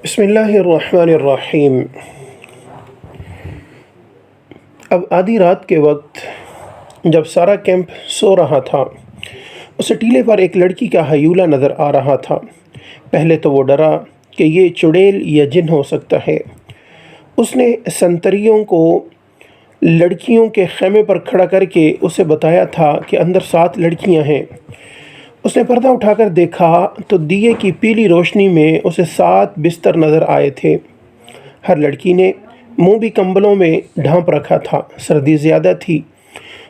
بسم اللہ الرحمن الرحیم۔ اب آدھی رات کے وقت جب سارا کیمپ سو رہا تھا، اسے ٹیلے پر ایک لڑکی کا ہیولہ نظر آ رہا تھا۔ پہلے تو وہ ڈرا کہ یہ چڑیل یا جن ہو سکتا ہے۔ اس نے سنتریوں کو لڑکیوں کے خیمے پر کھڑا کر کے اسے بتایا تھا کہ اندر 7 لڑکیاں ہیں۔ اس نے پردہ اٹھا کر دیکھا تو دیے کی پیلی روشنی میں اسے 7 بستر نظر آئے تھے۔ ہر لڑکی نے منہ بھی کمبلوں میں ڈھانپ رکھا تھا، سردی زیادہ تھی۔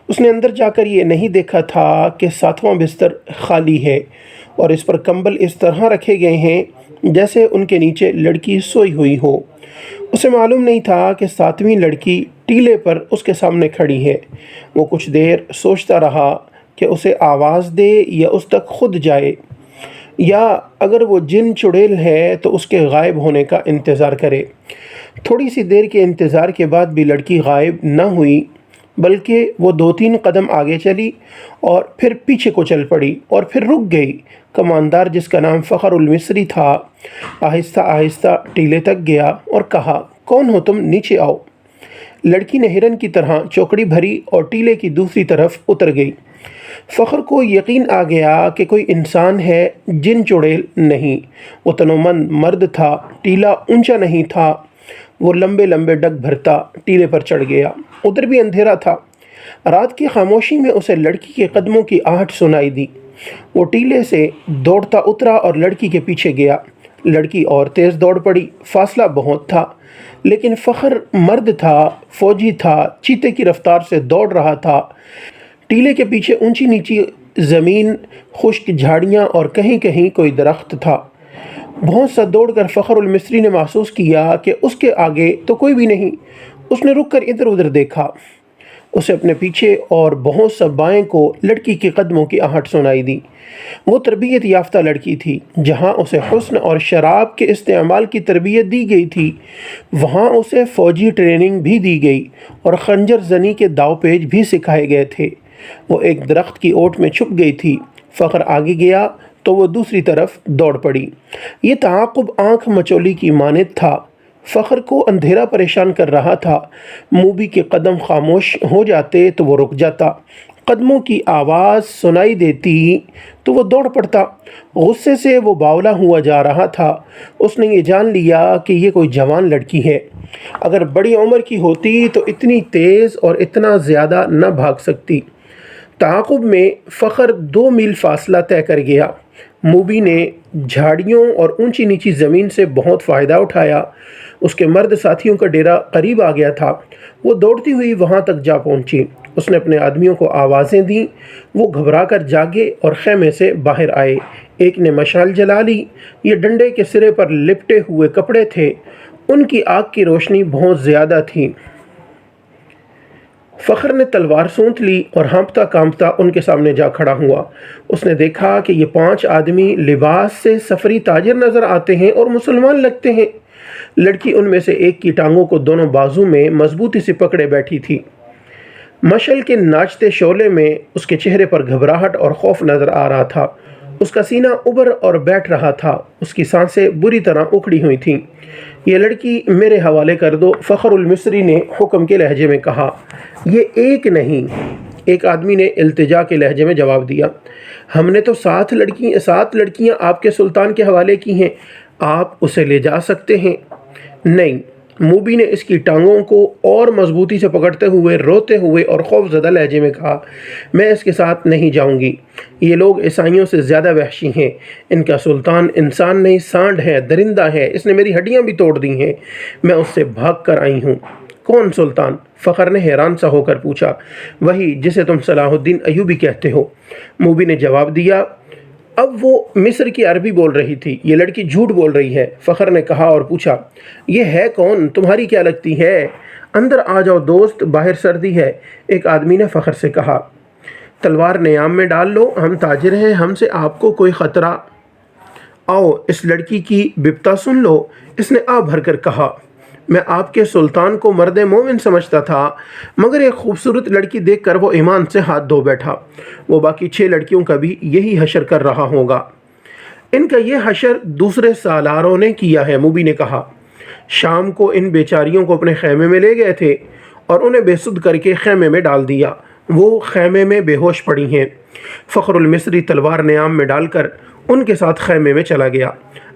اس نے اندر جا کر یہ نہیں دیکھا تھا کہ 7واں بستر خالی ہے اور اس پر کمبل اس طرح رکھے گئے ہیں جیسے ان کے نیچے لڑکی سوئی ہوئی ہو۔ اسے معلوم نہیں تھا کہ 7ویں لڑکی ٹیلے پر اس کے سامنے کھڑی ہے۔ وہ کچھ دیر سوچتا رہا کہ اسے آواز دے یا اس تک خود جائے، یا اگر وہ جن چڑیل ہے تو اس کے غائب ہونے کا انتظار کرے۔ تھوڑی سی دیر کے انتظار کے بعد بھی لڑکی غائب نہ ہوئی، بلکہ وہ 2-3 قدم آگے چلی اور پھر پیچھے کو چل پڑی اور پھر رک گئی۔ کماندار، جس کا نام فخر المصری تھا، آہستہ آہستہ ٹیلے تک گیا اور کہا، کون ہو تم؟ نیچے آؤ۔ لڑکی نے ہرن کی طرح چوکڑی بھری اور ٹیلے کی دوسری طرف اتر گئی۔ فخر کو یقین آ گیا کہ کوئی انسان ہے، جن چڑیل نہیں۔ وہ تنومند مرد تھا، ٹیلا اونچا نہیں تھا۔ وہ لمبے لمبے ڈگ بھرتا ٹیلے پر چڑھ گیا۔ ادھر بھی اندھیرا تھا۔ رات کی خاموشی میں اسے لڑکی کے قدموں کی آہٹ سنائی دی۔ وہ ٹیلے سے دوڑتا اترا اور لڑکی کے پیچھے گیا۔ لڑکی اور تیز دوڑ پڑی۔ فاصلہ بہت تھا، لیکن فخر مرد تھا، فوجی تھا، چیتے کی رفتار سے دوڑ رہا تھا۔ ٹیلے کے پیچھے اونچی نیچی زمین، خشک جھاڑیاں اور کہیں کہیں کوئی درخت تھا۔ بہت سا دوڑ کر فخر المصری نے محسوس کیا کہ اس کے آگے تو کوئی بھی نہیں۔ اس نے رک کر ادھر ادھر دیکھا۔ اسے اپنے پیچھے اور بہت سا بائیں کو لڑکی کے قدموں کی آہٹ سنائی دی۔ وہ تربیت یافتہ لڑکی تھی۔ جہاں اسے حسن اور شراب کے استعمال کی تربیت دی گئی تھی، وہاں اسے فوجی ٹریننگ بھی دی گئی اور خنجر زنی کے داؤ پیچ بھی سکھائے گئے تھے۔ وہ ایک درخت کی اوٹ میں چھپ گئی تھی۔ فخر آگے گیا تو وہ دوسری طرف دوڑ پڑی۔ یہ تعاقب آنکھ مچولی کی مانند تھا۔ فخر کو اندھیرا پریشان کر رہا تھا۔ موبی کے قدم خاموش ہو جاتے تو وہ رک جاتا، قدموں کی آواز سنائی دیتی تو وہ دوڑ پڑتا۔ غصے سے وہ باولا ہوا جا رہا تھا۔ اس نے یہ جان لیا کہ یہ کوئی جوان لڑکی ہے۔ اگر بڑی عمر کی ہوتی تو اتنی تیز اور اتنا زیادہ نہ بھاگ سکتی۔ تعاقب میں فخر 2 میل فاصلہ طے کر گیا۔ موبی نے جھاڑیوں اور اونچی نیچی زمین سے بہت فائدہ اٹھایا۔ اس کے مرد ساتھیوں کا ڈیرا قریب آ گیا تھا۔ وہ دوڑتی ہوئی وہاں تک جا پہنچی۔ اس نے اپنے آدمیوں کو آوازیں دیں۔ وہ گھبرا کر جاگے اور خیمے سے باہر آئے۔ ایک نے مشال جلا لی۔ یہ ڈنڈے کے سرے پر لپٹے ہوئے کپڑے تھے۔ ان کی آگ کی روشنی بہت زیادہ تھی۔ فخر نے تلوار سونت لی اور ہانپتا کانپتا ان کے سامنے جا کھڑا ہوا۔ اس نے دیکھا کہ یہ 5 آدمی لباس سے سفری تاجر نظر آتے ہیں اور مسلمان لگتے ہیں۔ لڑکی ان میں سے ایک کی ٹانگوں کو دونوں بازو میں مضبوطی سے پکڑے بیٹھی تھی۔ مشعل کے ناچتے شعلے میں اس کے چہرے پر گھبراہٹ اور خوف نظر آ رہا تھا۔ اس کا سینہ ابھر اور بیٹھ رہا تھا۔ اس کی سانسیں بری طرح اکھڑی ہوئی تھیں۔ یہ لڑکی میرے حوالے کر دو، فخر المصری نے حکم کے لہجے میں کہا۔ یہ ایک نہیں، ایک آدمی نے التجا کے لہجے میں جواب دیا۔ ہم نے تو 7 لڑکیاں آپ کے سلطان کے حوالے کی ہیں، آپ اسے لے جا سکتے ہیں۔ نہیں، موبی نے اس کی ٹانگوں کو اور مضبوطی سے پکڑتے ہوئے روتے ہوئے اور خوف زدہ لہجے میں کہا، میں اس کے ساتھ نہیں جاؤں گی۔ یہ لوگ عیسائیوں سے زیادہ وحشی ہیں۔ ان کا سلطان انسان نہیں، سانڈ ہے، درندہ ہے۔ اس نے میری ہڈیاں بھی توڑ دی ہیں۔ میں اس سے بھاگ کر آئی ہوں۔ کون سلطان؟ فخر نے حیران سا ہو کر پوچھا۔ وہی جسے تم صلاح الدین ایوبی کہتے ہو، موبی نے جواب دیا۔ اب وہ مصر کی عربی بول رہی تھی۔ یہ لڑکی جھوٹ بول رہی ہے، فخر نے کہا اور پوچھا، یہ ہے کون؟ تمہاری کیا لگتی ہے؟ اندر آ جاؤ دوست، باہر سردی ہے، ایک آدمی نے فخر سے کہا۔ تلوار نیام میں ڈال لو، ہم تاجر ہیں، ہم سے آپ کو کوئی خطرہ۔ آؤ اس لڑکی کی بپتا سن لو، اس نے آ بھر کر کہا۔ میں آپ کے سلطان کو مرد مومن سمجھتا تھا، مگر ایک خوبصورت لڑکی دیکھ کر وہ ایمان سے ہاتھ دھو بیٹھا۔ وہ باقی 6 لڑکیوں کا بھی یہی حشر کر رہا ہوگا۔ ان کا یہ حشر دوسرے سالاروں نے کیا ہے۔ موبی نے کہا، شام کو ان بیچاریوں کو اپنے خیمے میں لے گئے تھے اور انہیں بے سود کر کے خیمے میں ڈال دیا، وہ خیمے میں بے ہوش پڑی ہیں۔ فخر المصری تلوار نیام میں ڈال کر ان کے ساتھ خیمے میں چلا گیا۔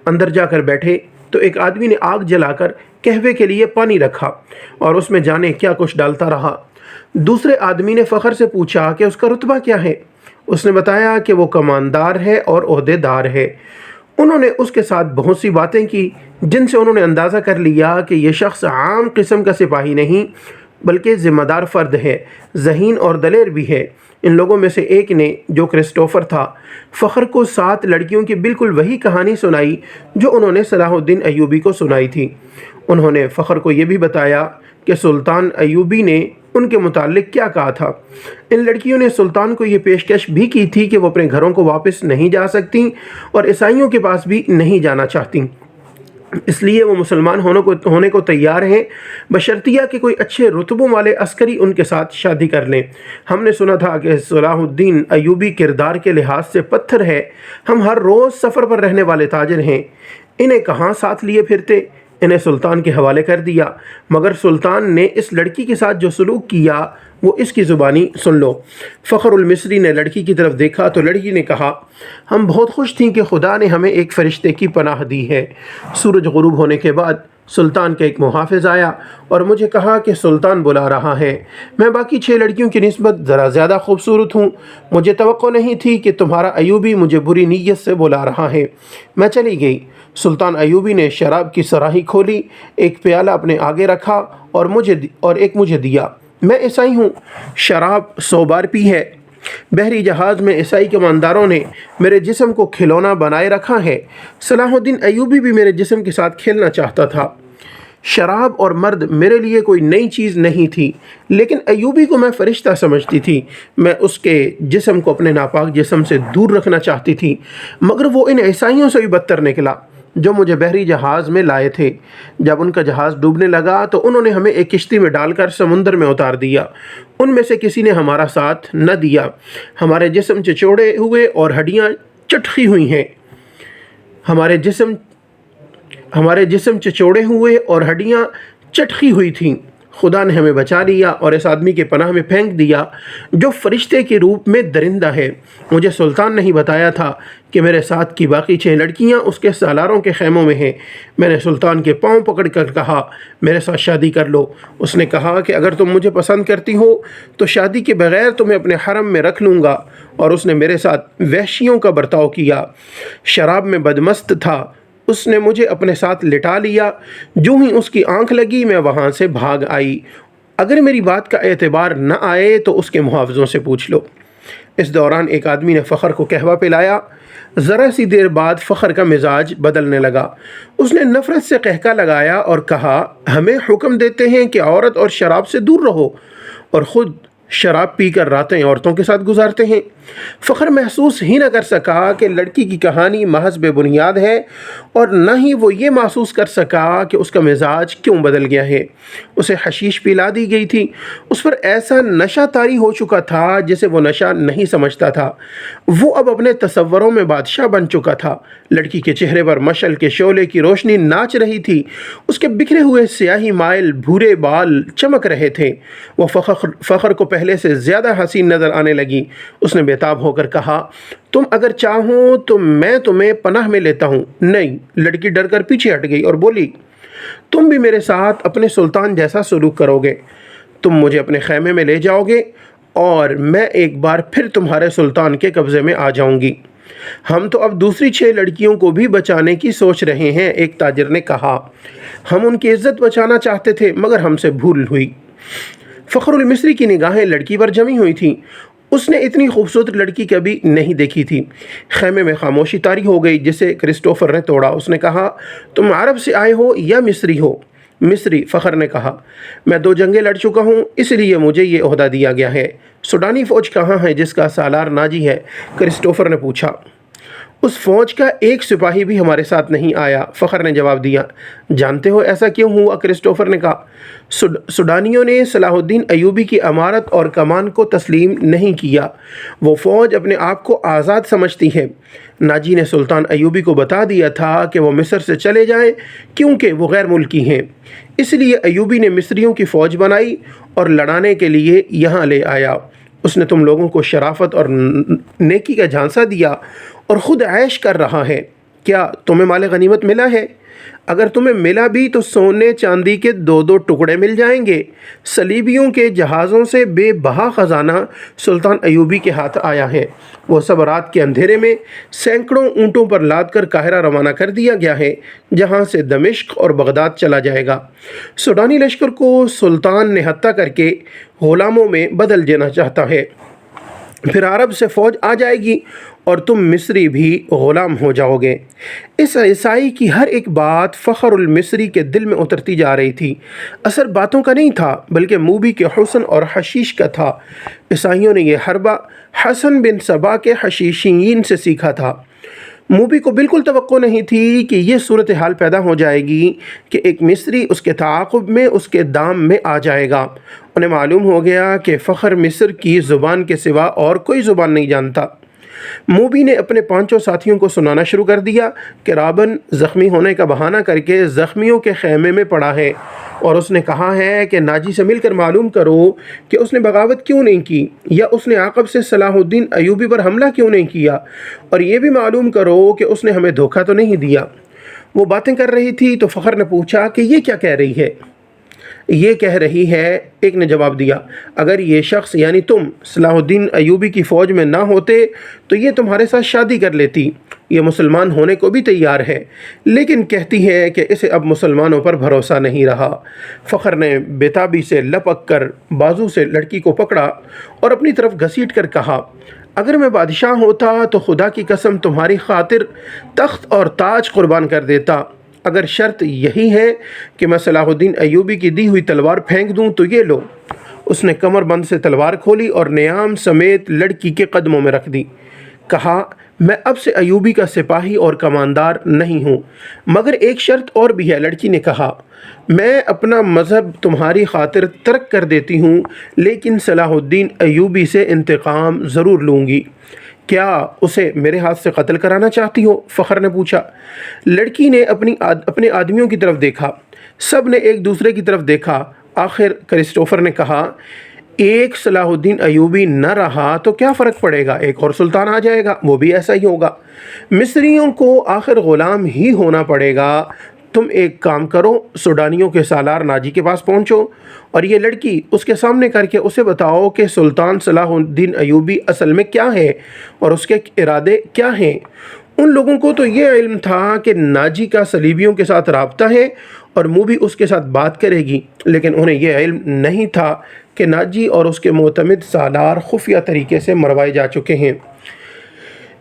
اندر جا کر بیٹھے تو ایک آدمی نے آگ جلا کر قہوے کے لیے پانی رکھا اور اس میں جانے کیا کچھ ڈالتا رہا۔ دوسرے آدمی نے فخر سے پوچھا کہ اس کا رتبہ کیا ہے؟ اس نے بتایا کہ وہ کماندار ہے اور عہدے دار ہے۔ انہوں نے اس کے ساتھ بہت سی باتیں کی جن سے انہوں نے اندازہ کر لیا کہ یہ شخص عام قسم کا سپاہی نہیں بلکہ ذمہ دار فرد ہے، ذہین اور دلیر بھی ہے۔ ان لوگوں میں سے ایک نے، جو کرسٹوفر تھا، فخر کو 7 لڑکیوں کی بالکل وہی کہانی سنائی جو انہوں نے صلاح الدین ایوبی کو سنائی تھی۔ انہوں نے فخر کو یہ بھی بتایا کہ سلطان ایوبی نے ان کے متعلق کیا کہا تھا۔ ان لڑکیوں نے سلطان کو یہ پیشکش بھی کی تھی کہ وہ اپنے گھروں کو واپس نہیں جا سکتیں اور عیسائیوں کے پاس بھی نہیں جانا چاہتیں، اس لیے وہ مسلمان ہونے کو تیار ہیں، بشرطیہ کہ کوئی اچھے رتبوں والے عسکری ان کے ساتھ شادی کر لیں۔ ہم نے سنا تھا کہ صلاح الدین ایوبی کردار کے لحاظ سے پتھر ہے، ہم ہر روز سفر پر رہنے والے تاجر ہیں، انہیں کہاں ساتھ لیے پھرتے؟ انہیں سلطان کے حوالے کر دیا، مگر سلطان نے اس لڑکی کے ساتھ جو سلوک کیا وہ اس کی زبانی سن لو۔ فخر المصری نے لڑکی کی طرف دیکھا تو لڑکی نے کہا، ہم بہت خوش تھیں کہ خدا نے ہمیں ایک فرشتے کی پناہ دی ہے۔ سورج غروب ہونے کے بعد سلطان کا ایک محافظ آیا اور مجھے کہا کہ سلطان بلا رہا ہے۔ میں باقی 6 لڑکیوں کی نسبت ذرا زیادہ خوبصورت ہوں، مجھے توقع نہیں تھی کہ تمہارا ایوبی مجھے بری نیت سے بلا رہا ہے۔ میں چلی گئی۔ سلطان ایوبی نے شراب کی سراہی کھولی، ایک پیالہ اپنے آگے رکھا اور ایک مجھے دیا۔ میں عیسائی ہوں، شراب 100 بار پی ہے۔ بحری جہاز میں عیسائی کمانداروں نے میرے جسم کو کھلونا بنائے رکھا ہے۔ صلاح الدین ایوبی بھی میرے جسم کے ساتھ کھیلنا چاہتا تھا۔ شراب اور مرد میرے لیے کوئی نئی چیز نہیں تھی، لیکن ایوبی کو میں فرشتہ سمجھتی تھی۔ میں اس کے جسم کو اپنے ناپاک جسم سے دور رکھنا چاہتی تھی، مگر وہ ان عیسائیوں سے بھی بدتر نکلا جو مجھے بحری جہاز میں لائے تھے۔ جب ان کا جہاز ڈوبنے لگا تو انہوں نے ہمیں ایک کشتی میں ڈال کر سمندر میں اتار دیا۔ ان میں سے کسی نے ہمارا ساتھ نہ دیا۔ ہمارے جسم چچوڑے ہوئے اور ہڈیاں چٹخی ہوئی ہیں۔ ہمارے جسم چچوڑے ہوئے اور ہڈیاں چٹخی ہوئی تھیں۔ خدا نے ہمیں بچا لیا اور اس آدمی کے پناہ میں پھینک دیا جو فرشتے کے روپ میں درندہ ہے۔ مجھے سلطان نہیں بتایا تھا کہ میرے ساتھ کی باقی 6 لڑکیاں اس کے سالاروں کے خیموں میں ہیں۔ میں نے سلطان کے پاؤں پکڑ کر کہا، میرے ساتھ شادی کر لو۔ اس نے کہا کہ اگر تم مجھے پسند کرتی ہو تو شادی کے بغیر تمہیں اپنے حرم میں رکھ لوں گا، اور اس نے میرے ساتھ وحشیوں کا برتاؤ کیا۔ شراب میں بدمست تھا، اس نے مجھے اپنے ساتھ لٹا لیا۔ جو ہی اس کی آنکھ لگی میں وہاں سے بھاگ آئی۔ اگر میری بات کا اعتبار نہ آئے تو اس کے محافظوں سے پوچھ لو۔ اس دوران ایک آدمی نے فخر کو قہوہ پلایا۔ ذرا سی دیر بعد فخر کا مزاج بدلنے لگا۔ اس نے نفرت سے قہقہ لگایا اور کہا، ہمیں حکم دیتے ہیں کہ عورت اور شراب سے دور رہو، اور خود شراب پی کر راتیں عورتوں کے ساتھ گزارتے ہیں۔ فخر محسوس ہی نہ کر سکا کہ لڑکی کی کہانی محض بے بنیاد ہے، اور نہ ہی وہ یہ محسوس کر سکا کہ اس کا مزاج کیوں بدل گیا ہے۔ اسے حشیش پلا دی گئی تھی۔ اس پر ایسا نشہ طاری ہو چکا تھا جسے وہ نشہ نہیں سمجھتا تھا۔ وہ اب اپنے تصوروں میں بادشاہ بن چکا تھا۔ لڑکی کے چہرے پر مشعل کے شعلے کی روشنی ناچ رہی تھی۔ اس کے بکھرے ہوئے سیاہی مائل بھورے بال چمک رہے تھے۔ وہ فخر کو پہلے سے زیادہ حسین نظر آنے لگی۔ اس نے بےتاب ہو کر کہا، تم اگر چاہو تو میں تمہیں پناہ میں لیتا ہوں۔ نہیں، لڑکی ڈر کر پیچھے ہٹ گئی اور بولی، تم بھی میرے ساتھ اپنے سلطان جیسا سلوک کرو گے۔ تم مجھے اپنے خیمے میں لے جاؤ گے اور میں ایک بار پھر تمہارے سلطان کے قبضے میں آ جاؤں گی۔ ہم تو اب دوسری 6 لڑکیوں کو بھی بچانے کی سوچ رہے ہیں، ایک تاجر نے کہا۔ ہم ان کی عزت بچانا چاہتے تھے مگر ہم سے بھول ہوئی۔ فخر المصری کی نگاہیں لڑکی پر جمی ہوئی تھیں۔ اس نے اتنی خوبصورت لڑکی کبھی نہیں دیکھی تھی۔ خیمے میں خاموشی طاری ہو گئی جسے کرسٹوفر نے توڑا۔ اس نے کہا، تم عرب سے آئے ہو یا مصری ہو؟ مصری، فخر نے کہا۔ میں 2 جنگیں لڑ چکا ہوں، اس لیے مجھے یہ عہدہ دیا گیا ہے۔ سوڈانی فوج کہاں ہے جس کا سالار ناجی ہے؟ کرسٹوفر نے پوچھا۔ اس فوج کا ایک سپاہی بھی ہمارے ساتھ نہیں آیا۔ فخر نے جواب دیا، جانتے ہو ایسا کیوں ہوا؟ کرسٹوفر نے کہا، سوڈانیوں نے صلاح الدین ایوبی کی امارت اور کمان کو تسلیم نہیں کیا۔ وہ فوج اپنے آپ کو آزاد سمجھتی ہے۔ ناجی نے سلطان ایوبی کو بتا دیا تھا کہ وہ مصر سے چلے جائیں کیونکہ وہ غیر ملکی ہیں۔ اس لیے ایوبی نے مصریوں کی فوج بنائی اور لڑانے کے لیے یہاں لے آیا۔ اس نے تم لوگوں کو شرافت اور نیکی کا جھانسا دیا اور خود عیش کر رہا ہے۔ کیا تمہیں مال غنیمت ملا ہے؟ اگر تمہیں ملا بھی تو سونے چاندی کے 2 ٹکڑے مل جائیں گے۔ صلیبیوں کے جہازوں سے بے بہا خزانہ سلطان ایوبی کے ہاتھ آیا ہے۔ وہ سب رات کے اندھیرے میں سینکڑوں اونٹوں پر لاد کر قاہرہ روانہ کر دیا گیا ہے، جہاں سے دمشق اور بغداد چلا جائے گا۔ سوڈانی لشکر کو سلطان نہتہ کر کے غلاموں میں بدل دینا چاہتا ہے۔ پھر عرب سے فوج آ جائے گی اور تم مصری بھی غلام ہو جاؤ گے۔ اس عیسائی کی ہر ایک بات فخر المصری کے دل میں اترتی جا رہی تھی۔ اثر باتوں کا نہیں تھا بلکہ موبی کے حسن اور حشیش کا تھا۔ عیسائیوں نے یہ حربہ حسن بن صبا کے حشیشیین سے سیکھا تھا۔ موبی کو بالکل توقع نہیں تھی کہ یہ صورتحال پیدا ہو جائے گی کہ ایک مصری اس کے تعاقب میں اس کے دام میں آ جائے گا۔ انہیں معلوم ہو گیا کہ فخر مصر کی زبان کے سوا اور کوئی زبان نہیں جانتا۔ موبی نے اپنے 5 ساتھیوں کو سنانا شروع کر دیا کہ رابن زخمی ہونے کا بہانہ کر کے زخمیوں کے خیمے میں پڑا ہے، اور اس نے کہا ہے کہ ناجی سے مل کر معلوم کرو کہ اس نے بغاوت کیوں نہیں کی، یا اس نے عقب سے صلاح الدین ایوبی پر حملہ کیوں نہیں کیا، اور یہ بھی معلوم کرو کہ اس نے ہمیں دھوکہ تو نہیں دیا۔ وہ باتیں کر رہی تھی تو فخر نے پوچھا کہ یہ کیا کہہ رہی ہے؟ یہ کہہ رہی ہے، ایک نے جواب دیا، اگر یہ شخص یعنی تم صلاح الدین ایوبی کی فوج میں نہ ہوتے تو یہ تمہارے ساتھ شادی کر لیتی۔ یہ مسلمان ہونے کو بھی تیار ہے، لیکن کہتی ہے کہ اسے اب مسلمانوں پر بھروسہ نہیں رہا۔ فخر نے بےتابی سے لپک کر بازو سے لڑکی کو پکڑا اور اپنی طرف گھسیٹ کر کہا، اگر میں بادشاہ ہوتا تو خدا کی قسم تمہاری خاطر تخت اور تاج قربان کر دیتا۔ اگر شرط یہی ہے کہ میں صلاح الدین ایوبی کی دی ہوئی تلوار پھینک دوں تو یہ لو۔ اس نے کمر بند سے تلوار کھولی اور نیام سمیت لڑکی کے قدموں میں رکھ دی۔ کہا، میں اب سے ایوبی کا سپاہی اور کماندار نہیں ہوں، مگر ایک شرط اور بھی ہے۔ لڑکی نے کہا، میں اپنا مذہب تمہاری خاطر ترک کر دیتی ہوں، لیکن صلاح الدین ایوبی سے انتقام ضرور لوں گی۔ کیا اسے میرے ہاتھ سے قتل کرانا چاہتی ہو؟ فخر نے پوچھا۔ لڑکی نے اپنے آدمیوں کی طرف دیکھا۔ سب نے ایک دوسرے کی طرف دیکھا۔ آخر کرسٹوفر نے کہا، ایک صلاح الدین ایوبی نہ رہا تو کیا فرق پڑے گا، ایک اور سلطان آ جائے گا، وہ بھی ایسا ہی ہوگا۔ مصریوں کو آخر غلام ہی ہونا پڑے گا۔ تم ایک کام کرو، سوڈانیوں کے سالار ناجی کے پاس پہنچو اور یہ لڑکی اس کے سامنے کر کے اسے بتاؤ کہ سلطان صلاح الدین ایوبی اصل میں کیا ہے اور اس کے ارادے کیا ہیں۔ ان لوگوں کو تو یہ علم تھا کہ ناجی کا صلیبیوں کے ساتھ رابطہ ہے اور موبی اس کے ساتھ بات کرے گی، لیکن انہیں یہ علم نہیں تھا کہ ناجی اور اس کے معتمد سالار خفیہ طریقے سے مروائے جا چکے ہیں۔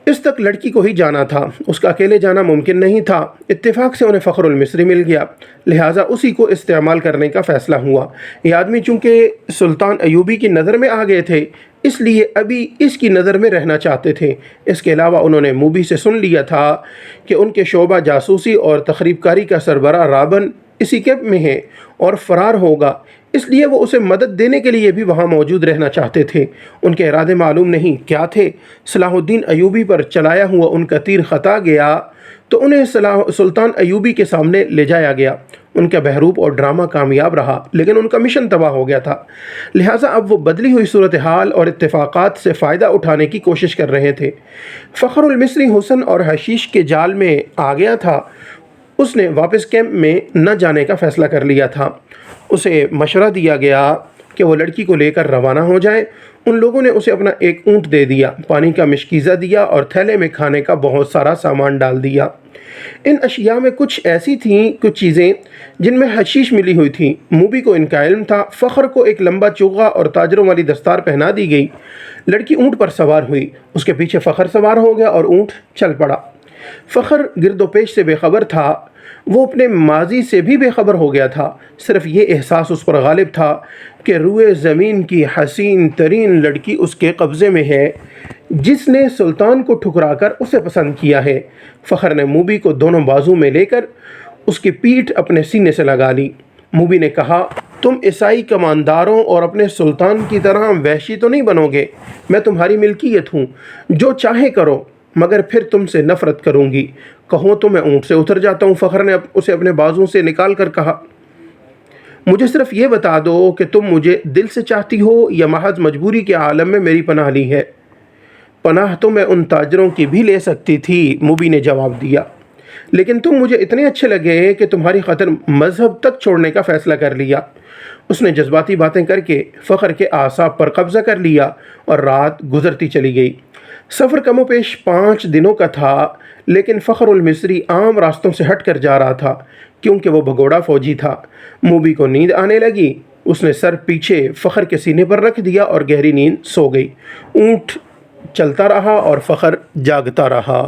اس تک لڑکی کو ہی جانا تھا، اس کا اکیلے جانا ممکن نہیں تھا۔ اتفاق سے انہیں فخر المصری مل گیا، لہٰذا اسی کو استعمال کرنے کا فیصلہ ہوا۔ یہ آدمی چونکہ سلطان ایوبی کی نظر میں آ گئے تھے، اس لیے ابھی اس کی نظر میں رہنا چاہتے تھے۔ اس کے علاوہ انہوں نے موبی سے سن لیا تھا کہ ان کے شعبہ جاسوسی اور تخریب کاری کا سربراہ رابن اسی کیمپ میں ہے اور فرار ہوگا، اس لیے وہ اسے مدد دینے کے لیے بھی وہاں موجود رہنا چاہتے تھے۔ ان کے ارادے معلوم نہیں کیا تھے۔ صلاح الدین ایوبی پر چلایا ہوا ان کا تیر خطا گیا تو انہیں سلطان ایوبی کے سامنے لے جایا گیا۔ ان کا بہروپ اور ڈرامہ کامیاب رہا، لیکن ان کا مشن تباہ ہو گیا تھا۔ لہٰذا اب وہ بدلی ہوئی صورتحال اور اتفاقات سے فائدہ اٹھانے کی کوشش کر رہے تھے۔ فخر المصری حسن اور حشیش کے جال میں آ گیا تھا۔ اس نے واپس کیمپ میں نہ جانے کا فیصلہ کر لیا تھا۔ اسے مشورہ دیا گیا کہ وہ لڑکی کو لے کر روانہ ہو جائے۔ ان لوگوں نے اسے اپنا ایک اونٹ دے دیا، پانی کا مشکیزہ دیا اور تھیلے میں کھانے کا بہت سارا سامان ڈال دیا۔ ان اشیاء میں کچھ ایسی تھیں، کچھ چیزیں جن میں حشیش ملی ہوئی تھی۔ موبی کو ان کا علم تھا۔ فخر کو ایک لمبا چوغا اور تاجروں والی دستار پہنا دی گئی۔ لڑکی اونٹ پر سوار ہوئی، اس کے پیچھے فخر سوار ہو گیا اور اونٹ چل پڑا۔ فخر گرد و پیش سے بے خبر تھا۔ وہ اپنے ماضی سے بھی بے خبر ہو گیا تھا، صرف یہ احساس اس پر غالب تھا کہ روئے زمین کی حسین ترین لڑکی اس کے قبضے میں ہے جس نے سلطان کو ٹھکرا کر اسے پسند کیا ہے۔ فخر نے موبی کو دونوں بازو میں لے کر اس کی پیٹھ اپنے سینے سے لگا لی۔ موبی نے کہا، تم عیسائی کمانداروں اور اپنے سلطان کی طرح وحشی تو نہیں بنو گے؟ میں تمہاری ملکیت ہوں، جو چاہے کرو، مگر پھر تم سے نفرت کروں گی۔ کہو تو میں اونٹ سے اتر جاتا ہوں۔ فخر نے اسے اپنے بازو سے نکال کر کہا، مجھے صرف یہ بتا دو کہ تم مجھے دل سے چاہتی ہو یا محض مجبوری کے عالم میں میری پناہ لی ہے؟ پناہ تو میں ان تاجروں کی بھی لے سکتی تھی، موبی نے جواب دیا، لیکن تم مجھے اتنے اچھے لگے کہ تمہاری خاطر مذہب تک چھوڑنے کا فیصلہ کر لیا۔ اس نے جذباتی باتیں کر کے فخر کے اعصاب پر قبضہ کر لیا اور رات گزرتی چلی گئی۔ سفر کم و پیش 5 دنوں کا تھا، لیکن فخر المصری عام راستوں سے ہٹ کر جا رہا تھا کیونکہ وہ بھگوڑا فوجی تھا۔ موبی کو نیند آنے لگی، اس نے سر پیچھے فخر کے سینے پر رکھ دیا اور گہری نیند سو گئی۔ اونٹ چلتا رہا اور فخر جاگتا رہا۔